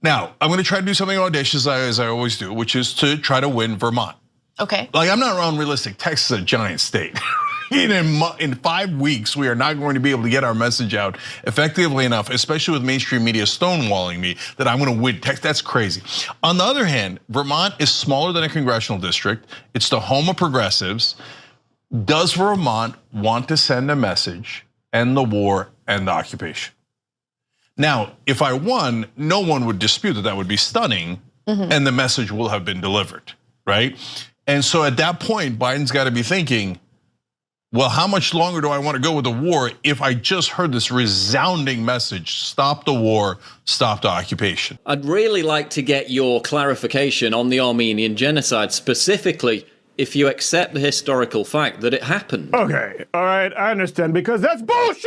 Now, I'm going to try to do something audacious as I always do, which is to try to win Vermont. Okay. Like, I'm not unrealistic. Texas is a giant state. In 5 weeks, we are not going to be able to get our message out effectively enough, especially with mainstream media stonewalling me, that I'm going to win Texas. That's crazy. On the other hand, Vermont is smaller than a congressional district. It's the home of progressives. Does Vermont want to send a message, end the war, end the occupation? Now, if I won, no one would dispute that would be stunning, and the message will have been delivered, right? And so at that point, Biden's got to be thinking, well, how much longer do I want to go with the war if I just heard this resounding message, stop the war, stop the occupation? I'd really like to get your clarification on the Armenian genocide, specifically if you accept the historical fact that it happened. Okay, all right, I understand, because that's bullshit!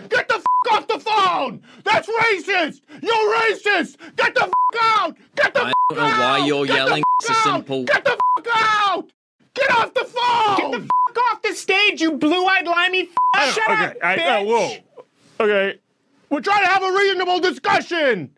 Get the off the phone! That's racist! You're racist! Get the out! Get the out! I don't know why you're yelling. It's a simple... Get the out! Get off the phone! Get the off the stage, you blue-eyed limey. Shut up, bitch! Whoa. Okay, we're trying to have a reasonable discussion.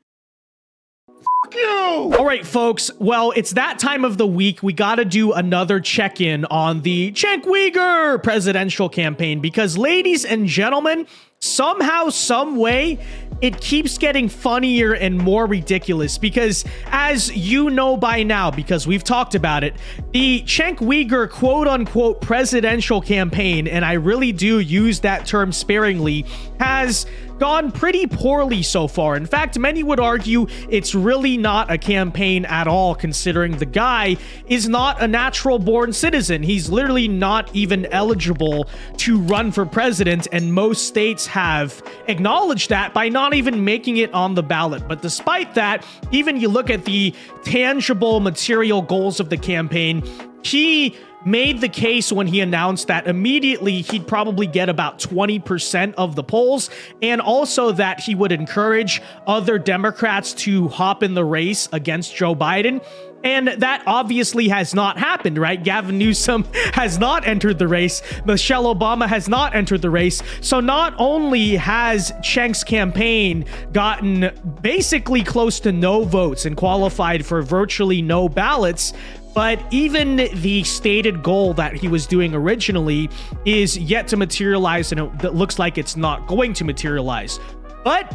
You. All right, folks. Well, it's that time of the week. We got to do another check-in on the Cenk Uygur presidential campaign because, ladies and gentlemen, somehow, some way, it keeps getting funnier and more ridiculous because, as you know by now, because we've talked about it, the Cenk Uygur quote-unquote presidential campaign, and I really do use that term sparingly, has gone pretty poorly so far. In fact, many would argue it's really not a campaign at all, considering the guy is not a natural-born citizen. He's literally not even eligible to run for president, and most states have acknowledged that by not even making it on the ballot. But despite that, even you look at the tangible material goals of the campaign, he made the case when he announced that immediately he'd probably get about 20% of the polls, and also that he would encourage other Democrats to hop in the race against Joe Biden. And that obviously has not happened, right? Gavin Newsom has not entered the race. Michelle Obama has not entered the race. So not only has Cenk's campaign gotten basically close to no votes and qualified for virtually no ballots, but even the stated goal that he was doing originally is yet to materialize, and it looks like it's not going to materialize. But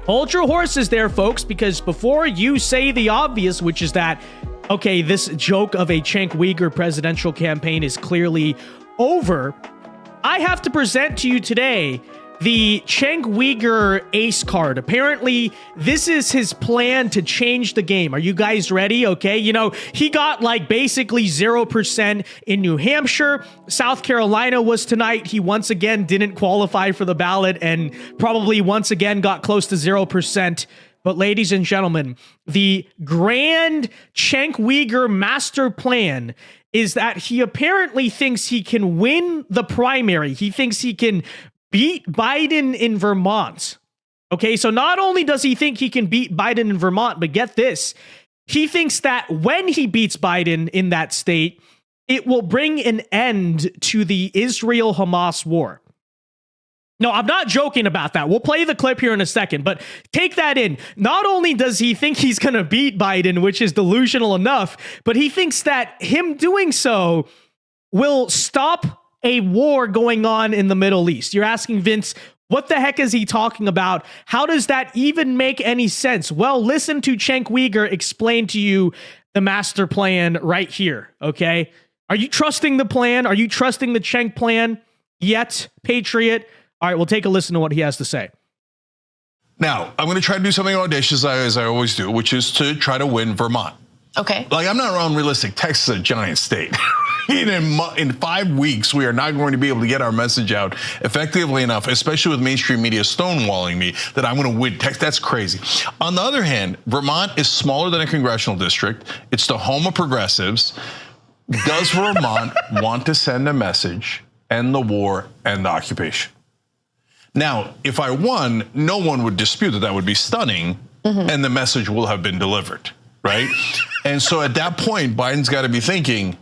hold your horses there, folks, because before you say the obvious, which is that, okay, this joke of a Cenk Uygur presidential campaign is clearly over, I have to present to you today the Cenk Uygur ace card. Apparently, this is his plan to change the game. Are you guys ready? Okay, you know, he got like basically 0% in New Hampshire. South Carolina was tonight. He once again didn't qualify for the ballot and probably once again got close to 0%. But ladies and gentlemen, the grand Cenk Uygur master plan is that he apparently thinks he can win the primary. He thinks he can beat Biden in Vermont. Okay, so not only does he think he can beat Biden in Vermont, but get this, he thinks that when he beats Biden in that state, it will bring an end to the Israel-Hamas war. No, I'm not joking about that. We'll play the clip here in a second, but take that in. Not only does he think he's going to beat Biden, which is delusional enough, but he thinks that him doing so will stop a war going on in the Middle East. You're asking, Vince, what the heck is he talking about? How does that even make any sense? Well, listen to Cenk Uygur explain to you the master plan right here, okay? Are you trusting the plan? Are you trusting the Cenk plan yet, Patriot? All right, we'll take a listen to what he has to say. Now, I'm going to try to do something audacious as I always do, which is to try to win Vermont. Okay. Like, I'm not unrealistic. Texas is a giant state. In 5 weeks, we are not going to be able to get our message out effectively enough, especially with mainstream media stonewalling me, that I'm going to win Texas. That's crazy. On the other hand, Vermont is smaller than a congressional district. It's the home of progressives. Does Vermont want to send a message, end the war, end the occupation? Now, if I won, no one would dispute that would be stunning, and the message will have been delivered, right? And so at that point, Biden's got to be thinking,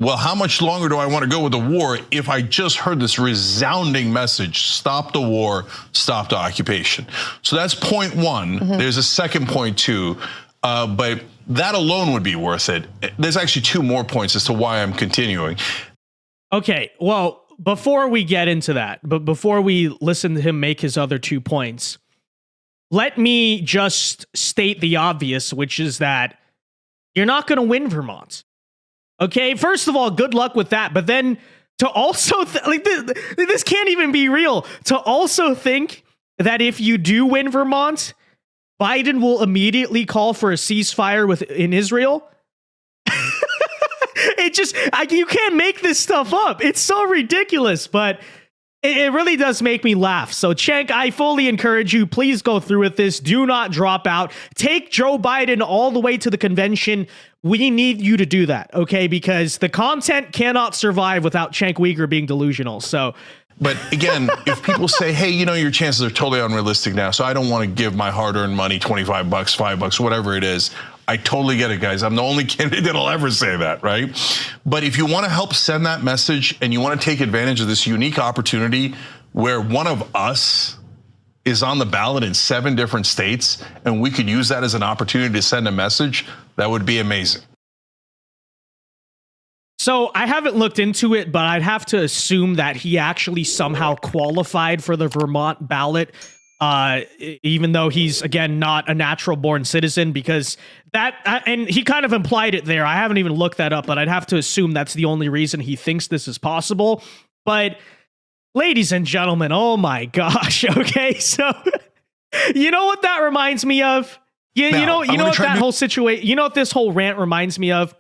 Well, how much longer do I want to go with the war if I just heard this resounding message, stop the war, stop the occupation? So that's point one. There's a second point too, but that alone would be worth it. There's actually two more points as to why I'm continuing. Okay, well, before we get into that, but before we listen to him make his other 2 points, let me just state the obvious, which is that you're not going to win Vermont. Okay, first of all, good luck with that. But then to also, this can't even be real. To also think that if you do win Vermont, Biden will immediately call for a ceasefire in Israel. You can't make this stuff up. It's so ridiculous, but it really does make me laugh. So, Cenk, I fully encourage you, please go through with this. Do not drop out. Take Joe Biden all the way to the convention. We need you to do that, okay? Because the content cannot survive without Cenk Uygur being delusional. So, but again, if people say, hey, your chances are totally unrealistic now, so I don't want to give my hard-earned money, $25, $5, whatever it is, I totally get it, guys. I'm the only candidate that'll ever say that, right? But if you want to help send that message and you want to take advantage of this unique opportunity where one of us is on the ballot in 7 different states and we could use that as an opportunity to send a message, that would be amazing. So I haven't looked into it, but I'd have to assume that he actually somehow qualified for the Vermont ballot, even though he's, again, not a natural born citizen, because and he kind of implied it there. I haven't even looked that up, but I'd have to assume that's the only reason he thinks this is possible. But ladies and gentlemen, oh my gosh. Okay. So you know what that reminds me of? You know what that whole situation, you know what this whole rant reminds me of?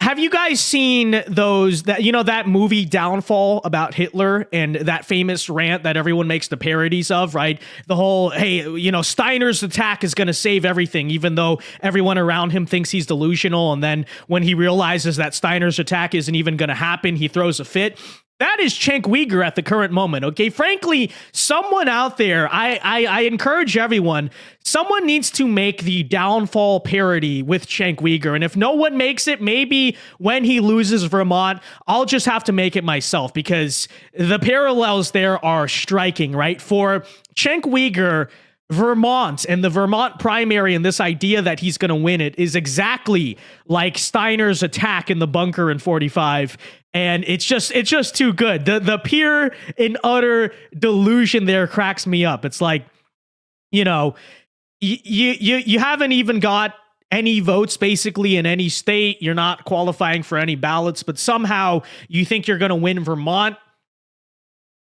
Have you guys seen that movie Downfall about Hitler and that famous rant that everyone makes the parodies of, right? The whole, hey, Steiner's attack is going to save everything, even though everyone around him thinks he's delusional. And then when he realizes that Steiner's attack isn't even going to happen, he throws a fit. That is Cenk Uygur at the current moment, okay? Frankly, someone out there, I encourage everyone, someone needs to make the Downfall parody with Cenk Uygur. And if no one makes it, maybe when he loses Vermont, I'll just have to make it myself, because the parallels there are striking, right? For Cenk Uygur, Vermont and the Vermont primary and this idea that he's going to win it is exactly like Steiner's attack in the bunker in 45. And it's just too good. The pure and utter delusion there cracks me up. It's like, you haven't even got any votes basically in any state. You're not qualifying for any ballots, but somehow you think you're going to win Vermont.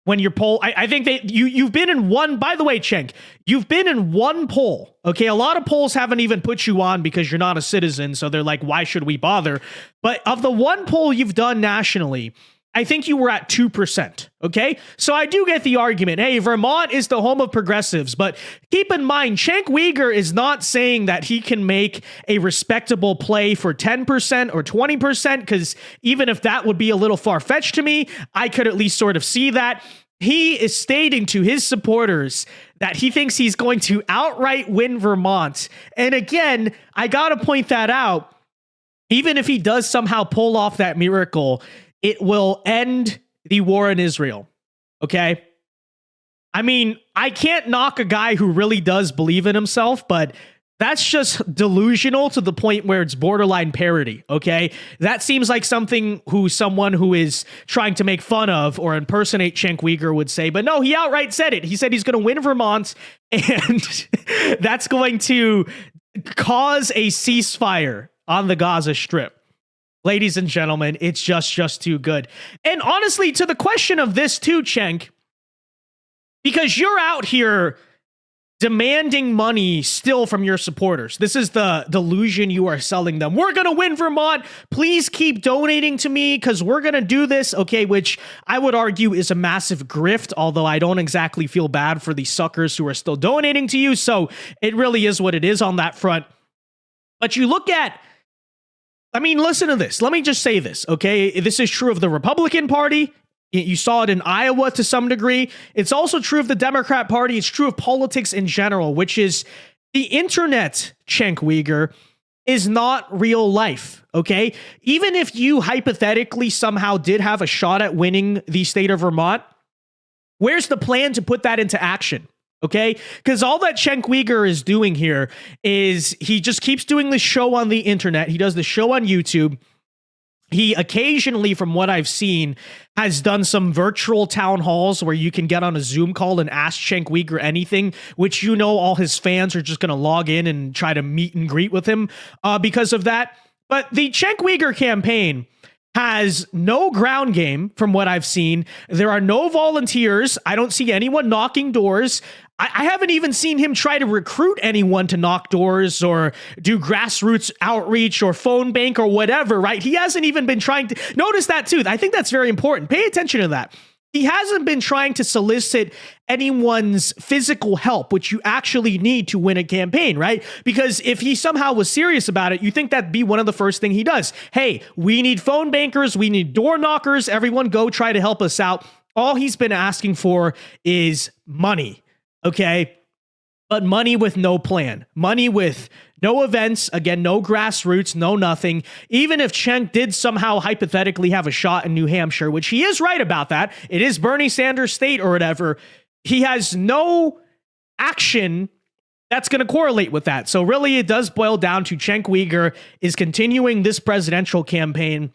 When your poll, I think that you've been in one, by the way, Cenk, you've been in one poll. Okay. A lot of polls haven't even put you on because you're not a citizen. So they're like, why should we bother? But of the one poll you've done nationally, I think you were at 2%. Okay. So I do get the argument. Hey, Vermont is the home of progressives, but keep in mind, Cenk Uygur is not saying that he can make a respectable play for 10% or 20%, because even if that would be a little far-fetched to me, I could at least sort of see that. He is stating to his supporters that he thinks he's going to outright win Vermont. And again, I got to point that out. Even if he does somehow pull off that miracle, it will end the war in Israel. Okay? I mean, I can't knock a guy who really does believe in himself, but that's just delusional to the point where it's borderline parody, okay? That seems like someone who is trying to make fun of or impersonate Cenk Uygur would say, but no, he outright said it. He said he's going to win Vermont, and that's going to cause a ceasefire on the Gaza Strip. Ladies and gentlemen, it's just too good. And honestly, to the question of this too, Cenk, because you're out here demanding money still from your supporters. This is the delusion you are selling them. We're going to win Vermont. Please keep donating to me because we're going to do this. Okay, which I would argue is a massive grift, although I don't exactly feel bad for the suckers who are still donating to you. So it really is what it is on that front. But you look at, I mean, listen to this. Let me just say this, okay? This is true of the Republican Party. You saw it in Iowa to some degree. It's also true of the Democrat Party. It's true of politics in general, which is the internet, Cenk Uygur, is not real life, okay? Even if you hypothetically somehow did have a shot at winning the state of Vermont, where's the plan to put that into action? Okay, because all that Cenk Uygur is doing here is he just keeps doing the show on the internet. He does the show on YouTube. He occasionally, from what I've seen, has done some virtual town halls where you can get on a Zoom call and ask Cenk Uygur anything, which you know all his fans are just going to log in and try to meet and greet with him because of that. But the Cenk Uygur campaign has no ground game from what I've seen. There are no volunteers. I don't see anyone knocking doors. I haven't even seen him try to recruit anyone to knock doors or do grassroots outreach or phone bank or whatever, right? He hasn't even been trying to notice that too. I think that's very important. Pay attention to that. He hasn't been trying to solicit anyone's physical help, which you actually need to win a campaign, right? Because if he somehow was serious about it, you think that'd be one of the first thing he does. Hey, we need phone bankers. We need door knockers. Everyone go try to help us out. All he's been asking for is money. Okay, but money with no plan, money with no events, again, no grassroots, no nothing. Even if Cenk did somehow hypothetically have a shot in New Hampshire, which he is right about that, it is Bernie Sanders' state or whatever, he has no action that's going to correlate with that. So really, it does boil down to Cenk Uygur is continuing this presidential campaign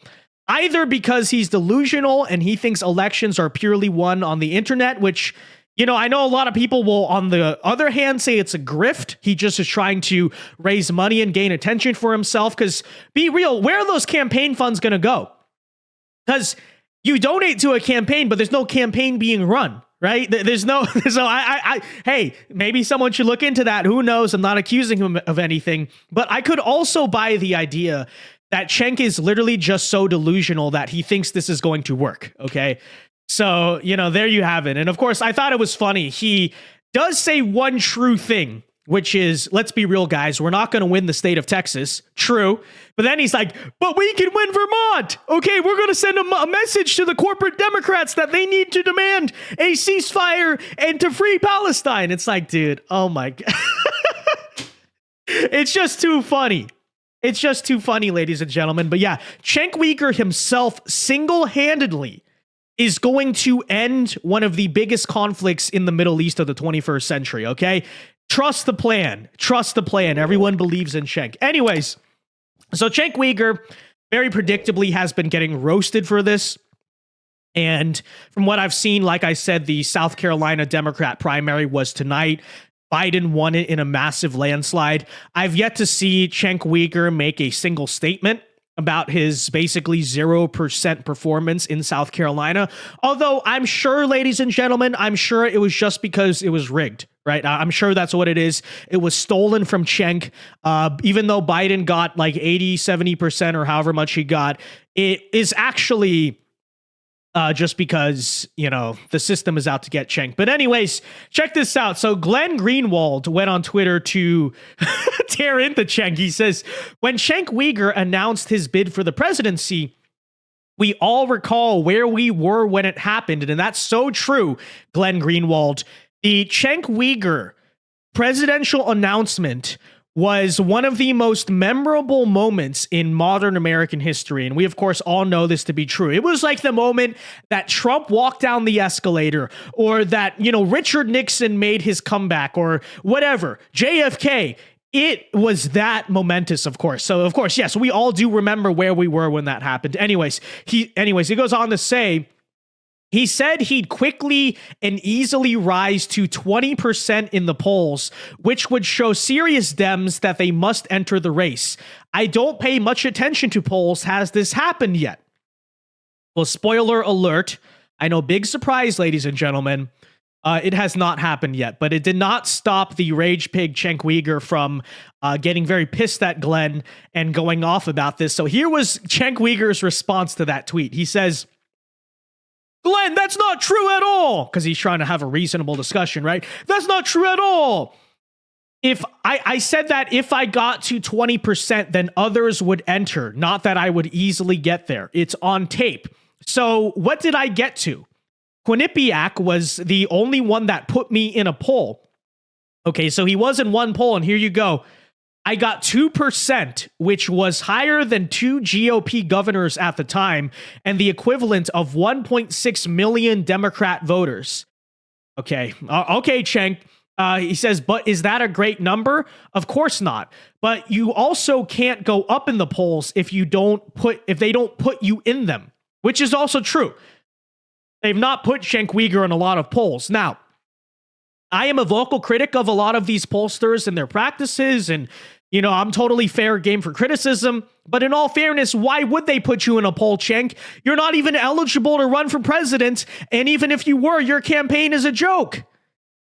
either because he's delusional and he thinks elections are purely won on the internet, which, you know, I know a lot of people will, on the other hand, say it's a grift. He just is trying to raise money and gain attention for himself. Because be real, where are those campaign funds going to go? Because you donate to a campaign, but there's no campaign being run, right? There's no, hey, maybe someone should look into that. Who knows? I'm not accusing him of anything. But I could also buy the idea that Cenk is literally just so delusional that he thinks this is going to work, okay? So, you know, there you have it. And of course, I thought it was funny. He does say one true thing, which is, let's be real, guys, we're not going to win the state of Texas. True. But then he's like, but we can win Vermont. Okay, we're going to send a message to the corporate Democrats that they need to demand a ceasefire and to free Palestine. It's like, dude, oh my God. It's just too funny. It's just too funny, ladies and gentlemen. But yeah, Cenk Uygur himself single-handedly is going to end one of the biggest conflicts in the Middle East of the 21st century, okay? Trust the plan. Trust the plan. Everyone believes in Cenk. Anyways, so Cenk Uygur very predictably has been getting roasted for this. And from what I've seen, like I said, the South Carolina Democrat primary was tonight. Biden won it in a massive landslide. I've yet to see Cenk Uygur make a single statement about his basically 0% performance in South Carolina. Although I'm sure, ladies and gentlemen, I'm sure it was just because it was rigged, right? I'm sure that's what it is. It was stolen from Cenk. Even though Biden got like 80, 70% or however much he got, it is actually just because, you know, the system is out to get Cenk. But anyways, check this out. So Glenn Greenwald went on Twitter to tear into Cenk. He says, when Cenk Uygur announced his bid for the presidency, we all recall where we were when it happened. And that's so true, Glenn Greenwald. The Cenk Uygur presidential announcement was one of the most memorable moments in modern American history. And we, of course, all know this to be true. It was like the moment that Trump walked down the escalator, or that, you know, Richard Nixon made his comeback, or whatever, JFK. It was that momentous, of course. So, of course, yes, we all do remember where we were when that happened. Anyways, he goes on to say, he said he'd quickly and easily rise to 20% in the polls, which would show serious Dems that they must enter the race. I don't pay much attention to polls. Has this happened yet? Well, spoiler alert. I know, big surprise, ladies and gentlemen. It has not happened yet, but it did not stop the rage pig Cenk Uygur from getting very pissed at Glenn and going off about this. So here was Cenk Uygur's response to that tweet. He says, Glenn, that's not true at all. Because he's trying to have a reasonable discussion, right? That's not true at all. If I said that if I got to 20%, then others would enter. Not that I would easily get there. It's on tape. So what did I get to? Quinnipiac was the only one that put me in a poll. Okay, so he was in one poll, and here you go. I got 2%, which was higher than 2 GOP governors at the time and the equivalent of 1.6 million Democrat voters. Okay, Cenk. He says, but is that a great number? Of course not. But you also can't go up in the polls if they don't put you in them, which is also true. They've not put Cenk Uygur in a lot of polls. Now, I am a vocal critic of a lot of these pollsters and their practices, and I'm totally fair game for criticism. But in all fairness, why would they put you in a poll, Cenk? You're not even eligible to run for president, and even if you were, your campaign is a joke.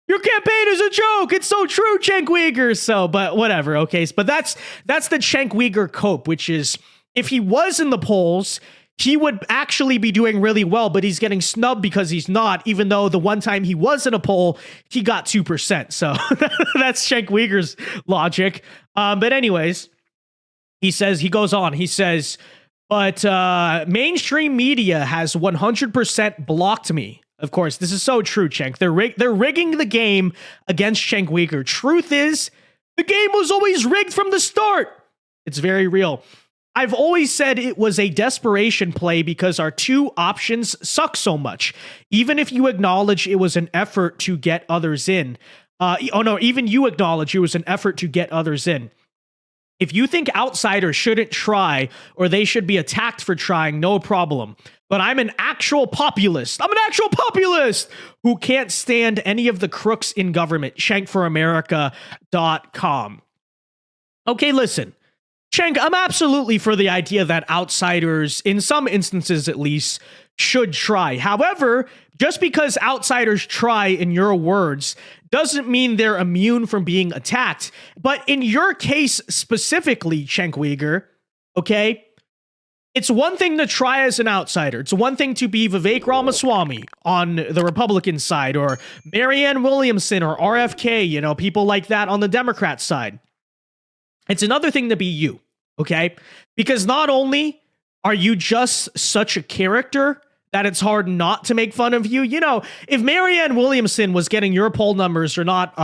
Your campaign is a joke. It's so true, Cenk Uygur. So, but whatever. Okay, but that's the Cenk Uygur cope, which is if he was in the polls, he would actually be doing really well, but he's getting snubbed because he's not, even though the one time he was in a poll, he got 2%. So that's Cenk Uygur's logic. But anyways, he goes on, but mainstream media has 100% blocked me. Of course, this is so true, Cenk. They're rigging the game against Cenk Uygur. Truth is, the game was always rigged from the start. It's very real. I've always said it was a desperation play because our two options suck so much. Even if you acknowledge it was an effort to get others in. Even you acknowledge it was an effort to get others in. If you think outsiders shouldn't try or they should be attacked for trying, no problem. But I'm an actual populist. Who can't stand any of the crooks in government. Cenkforamerica.com. Okay, listen. Cenk, I'm absolutely for the idea that outsiders, in some instances at least, should try. However, just because outsiders try, in your words, doesn't mean they're immune from being attacked. But in your case specifically, Cenk Uygur, okay, it's one thing to try as an outsider. It's one thing to be Vivek Ramaswamy on the Republican side, or Marianne Williamson or RFK, people like that on the Democrat side. It's another thing to be you, okay? Because not only are you just such a character that it's hard not to make fun of you. If Marianne Williamson was getting your poll numbers or not,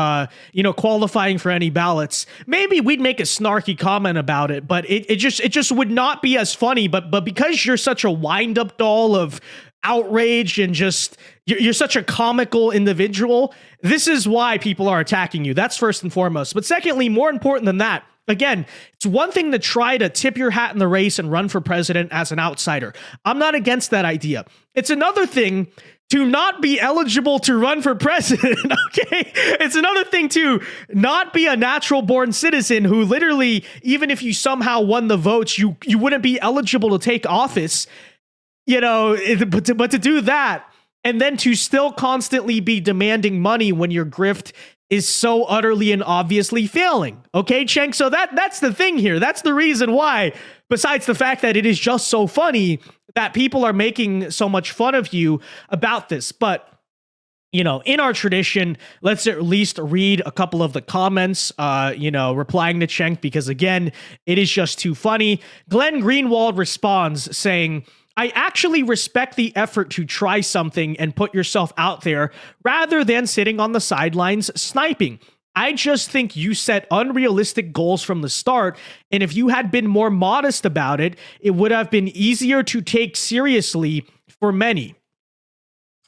qualifying for any ballots, maybe we'd make a snarky comment about it, but it just would not be as funny. But because you're such a wind-up doll of outrage and just you're such a comical individual, this is why people are attacking you. That's first and foremost. But secondly, more important than that, again, it's one thing to try to tip your hat in the race and run for president as an outsider. I'm not against that idea. It's another thing to not be eligible to run for president, okay? It's another thing to not be a natural-born citizen who literally, even if you somehow won the votes, you wouldn't be eligible to take office, but to do that, and then to still constantly be demanding money when your grift is so utterly and obviously failing. Okay, Cenk? So that's the thing here. That's the reason why, besides the fact that it is just so funny that people are making so much fun of you about this. But, in our tradition, let's at least read a couple of the comments, replying to Cenk, because again, it is just too funny. Glenn Greenwald responds saying, I actually respect the effort to try something and put yourself out there rather than sitting on the sidelines sniping. I just think you set unrealistic goals from the start, and if you had been more modest about it, it would have been easier to take seriously for many.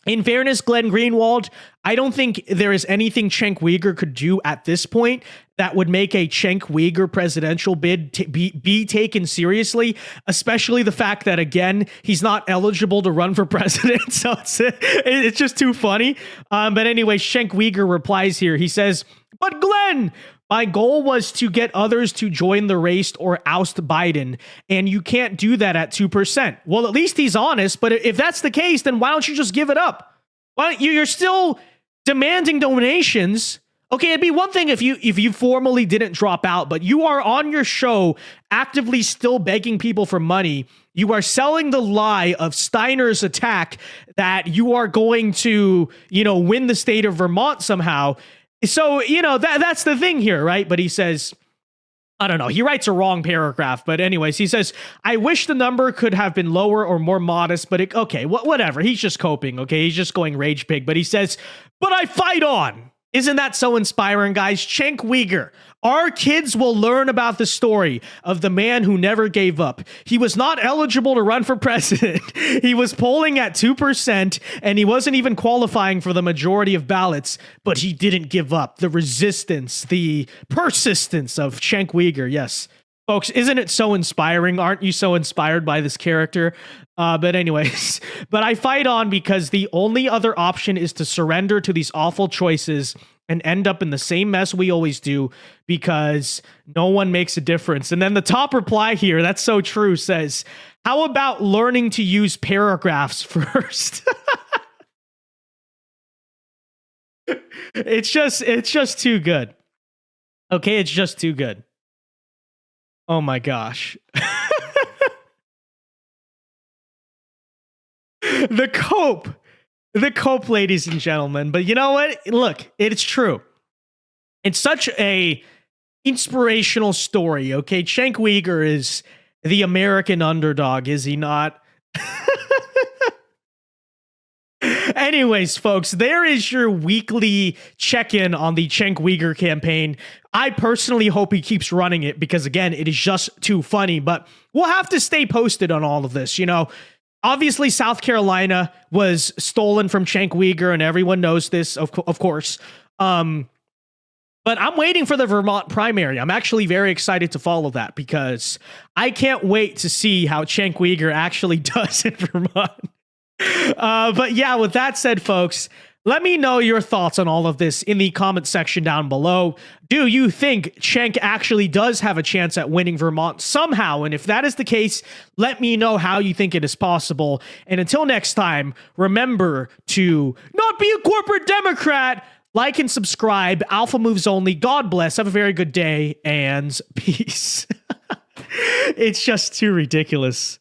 In fairness, Glenn Greenwald, I don't think there is anything Cenk Uygur could do at this point that would make a Cenk Uygur presidential bid be taken seriously, especially the fact that, again, he's not eligible to run for president. So it's just too funny. But anyway, Cenk Uygur replies here. He says, but Glenn, my goal was to get others to join the race or oust Biden, and you can't do that at 2%. Well, at least he's honest, but if that's the case, then why don't you just give it up? Why don't you're still demanding donations. Okay, it'd be one thing if you formally didn't drop out, but you are on your show actively still begging people for money. You are selling the lie of Steiner's attack that you are going to, win the state of Vermont somehow. So, that's the thing here, right? But he says, I don't know, he writes a wrong paragraph. But anyways, he says, I wish the number could have been lower or more modest, but whatever. He's just coping, okay? He's just going rage pig. But he says, but I fight on. Isn't that so inspiring, guys? Cenk Uygur, Our kids will learn about the story of the man who never gave up. He was not eligible to run for president. He was polling at 2%, and he wasn't even qualifying for the majority of ballots, but he didn't give up. The resistance, the persistence of Cenk Uygur. Yes. Folks, isn't it so inspiring? Aren't you so inspired by this character? But anyways, but I fight on because the only other option is to surrender to these awful choices and end up in the same mess we always do because no one makes a difference. And then the top reply here, that's so true, says, how about learning to use paragraphs first? It's just too good. Okay, it's just too good. Oh my gosh. The cope, ladies and gentlemen. But you know what? Look, it's true. It's such a inspirational story, okay? Cenk Uygur is the American underdog, is he not? Anyways, folks, there is your weekly check-in on the Cenk Uygur campaign. I personally hope he keeps running it because, again, it is just too funny. But we'll have to stay posted on all of this, you know? Obviously, South Carolina was stolen from Cenk Uygur, and everyone knows this, of course. But I'm waiting for the Vermont primary. I'm actually very excited to follow that because I can't wait to see how Cenk Uygur actually does in Vermont. But yeah, with that said, folks, let me know your thoughts on all of this in the comment section down below. Do you think Cenk actually does have a chance at winning Vermont somehow? And if that is the case, let me know how you think it is possible. And until next time, remember to not be a corporate Democrat. Like and subscribe. Alpha moves only. God bless. Have a very good day and peace. It's just too ridiculous.